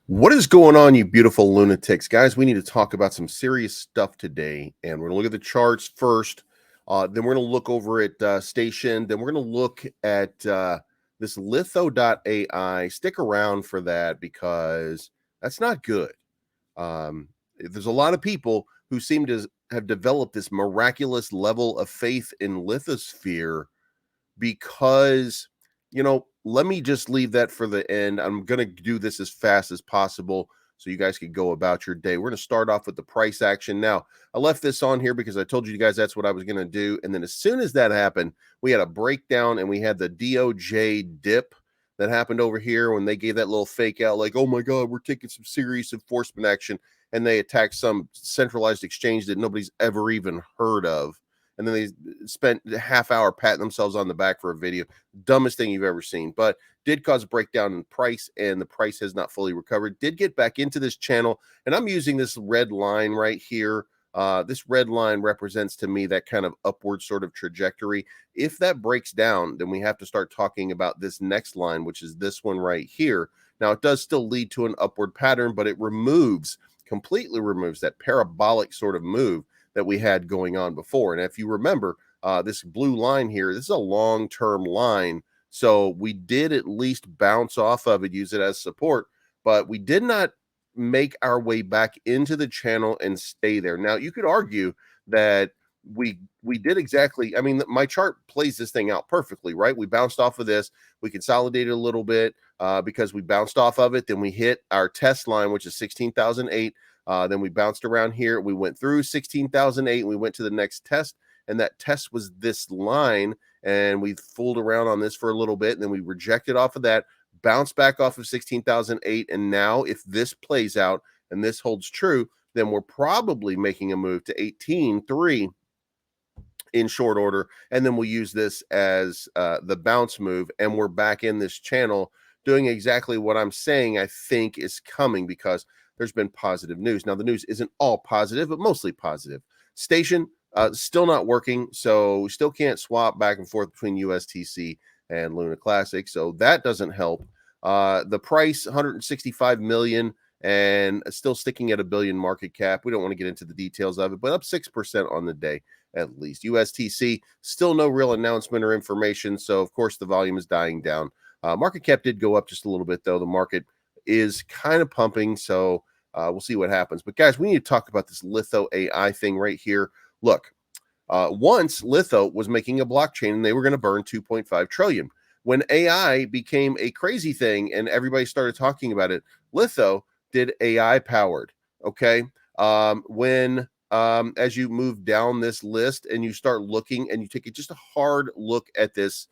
What is going on, you beautiful lunatics? Guys, we need to talk about some serious stuff today. And we're going to look at the charts first. Then we're going to look over at Station. Then we're going to look at this Litho AI. Stick around for that because that's not good. There's a lot of people who seem to have developed this miraculous level of faith in lithosphere because, let me just leave that for the end. I'm going to do this as fast as possible so you guys can go about your day. We're going to start off with the price action. Now, I left this on here because I told you guys that's what I was going to do. And then as soon as that happened, we had a breakdown and we had the DOJ dip that happened over here when they gave that little fake out like, oh my God, we're taking some serious enforcement action. And they attacked some centralized exchange that nobody's ever even heard of. And then they spent a half hour patting themselves on the back for a video. Dumbest thing you've ever seen, but did cause a breakdown in price, and the price has not fully recovered. Did get back into this channel, and I'm using this red line right here. This red line represents to me that kind of upward sort of trajectory. If that breaks down, then we have to start talking about this next line, which is this one right here. Now, it does still lead to an upward pattern, but it completely removes that parabolic sort of move that we had going on before. And if you remember, this blue line here, this is a long-term line. So we did at least bounce off of it, use it as support, but we did not make our way back into the channel and stay there. Now, you could argue that we did exactly, I mean, my chart plays this thing out perfectly, right? We bounced off of this, we consolidated a little bit because we bounced off of it. Then we hit our test line, which is 16,008. Then we bounced around here. We went through 16,008. We went to the next test, and that test was this line. And we fooled around on this for a little bit, and then we rejected off of that, bounced back off of 16,008. And now, if this plays out and this holds true, then we're probably making a move to 18.3 in short order. And then we'll use this as the bounce move, and we're back in this channel doing exactly what I'm saying I think is coming because there's been positive news. Now, the news isn't all positive, but mostly positive. Station, still not working, so still can't swap back and forth between USTC and Luna Classic, so that doesn't help. The price, 165 million, and still sticking at $1 billion market cap. We don't want to get into the details of it, but up 6% on the day at least. USTC, still no real announcement or information, so of course the volume is dying down. Market cap did go up just a little bit, though. The market is kind of pumping, so we'll see what happens. But guys, we need to talk about this Litho AI thing right here. Look, once Litho was making a blockchain and they were going to burn 2.5 trillion. When AI became a crazy thing and everybody started talking about it, Litho did AI powered. Okay. As you move down this list and you start looking and you take just a hard look at this,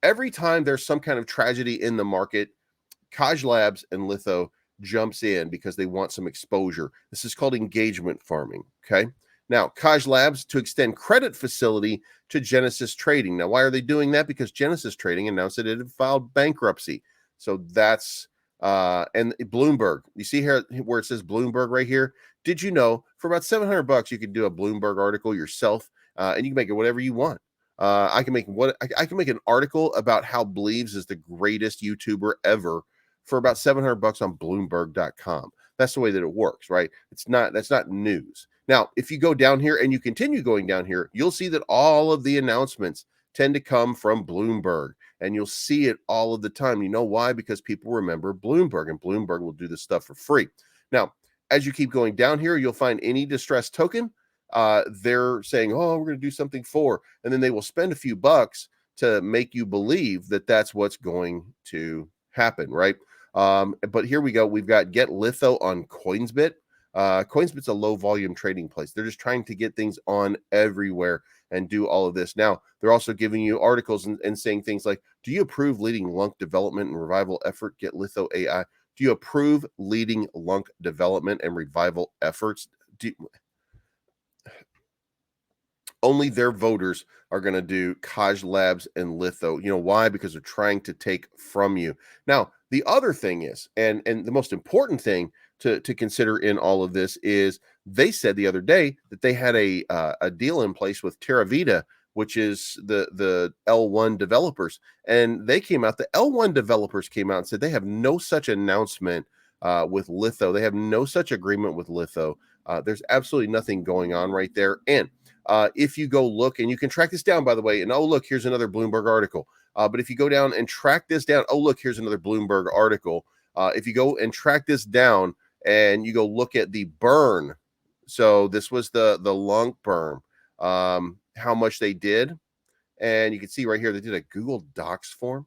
every time there's some kind of tragedy in the market, Kaj Labs and Litho jumps in because they want some exposure. This is called engagement farming. Okay. Now, Kaj Labs to extend credit facility to Genesis Trading. Now, why are they doing that? Because Genesis Trading announced that it had filed bankruptcy. So that's and Bloomberg. You see here where it says Bloomberg right here. Did you know for about $700 you could do a Bloomberg article yourself, and you can make it whatever you want. I can make an article about how Bleeves is the greatest YouTuber ever for about $700 on Bloomberg.com. That's the way that it works, right? That's not news. Now, if you go down here and you continue going down here, you'll see that all of the announcements tend to come from Bloomberg, and you'll see it all of the time. You know why? Because people remember Bloomberg, and Bloomberg will do this stuff for free. Now, as you keep going down here, you'll find any distressed token. They're saying, oh, we're going to do something for, and then they will spend a few bucks to make you believe that that's what's going to happen, right? But here we go. We've got Get Litho on Coinsbit. Coinsbit's a low volume trading place. They're just trying to get things on everywhere and do all of this. Now, they're also giving you articles and saying things like, do you approve leading LUNC development and revival effort? Get Litho AI. Do you approve leading LUNC development and revival efforts? Only their voters are going to do Kaj Labs and Litho. You know why? Because they're trying to take from you. Now, the other thing is, and the most important thing to consider in all of this is they said the other day that they had a deal in place with Terra, which is the L1 developers. And they came out, the L1 developers came out and said they have no such announcement with Litho. They have no such agreement with Litho. There's absolutely nothing going on right there. And if you go look, and you can track this down, by the way, and oh, look, here's another Bloomberg article. But if you go down and track this down, oh, look, here's another Bloomberg article. If you go and track this down and you go look at the burn, so this was the LUNC burn, how much they did. And you can see right here, they did a Google Docs form.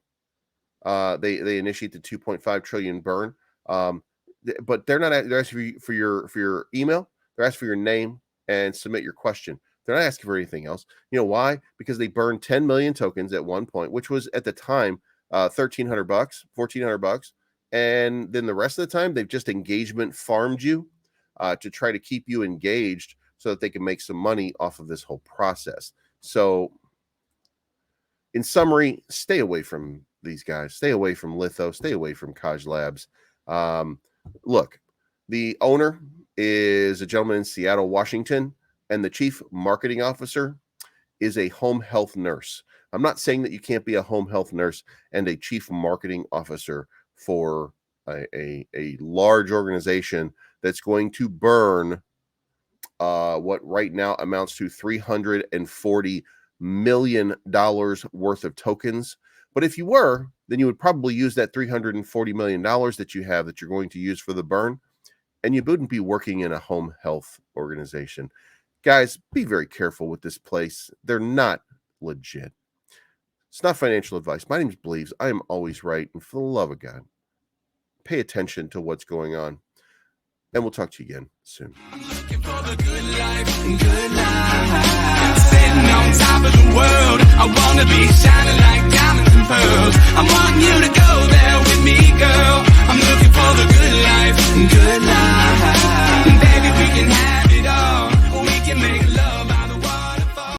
They initiate the 2.5 trillion burn. But they're asking for your email. They're asking for your name and submit your question. They're not asking for anything else. You know why? Because they burned 10 million tokens at one point, which was at the time $1,300, $1,400, and then the rest of the time they've just engagement farmed you to try to keep you engaged so that they can make some money off of this whole process. So, in summary, stay away from these guys. Stay away from Litho. Stay away from Kaj Labs. Look, the owner is a gentleman in Seattle, Washington, and the chief marketing officer is a home health nurse. I'm not saying that you can't be a home health nurse and a chief marketing officer for a large organization that's going to burn what right now amounts to $340 million worth of tokens. But if you were, then you would probably use that $340 million that you have that you're going to use for the burn, and you wouldn't be working in a home health organization. Guys, be very careful with this place. They're not legit. It's not financial advice. My name is Bleeves. I am always right. And for the love of God, pay attention to what's going on. And we'll talk to you again soon. I'm looking for the good life, good life. Sitting on top of the world. I wanna be shining like diamonds and pearls. I want you to go there with me, girl. I'm looking for the good life,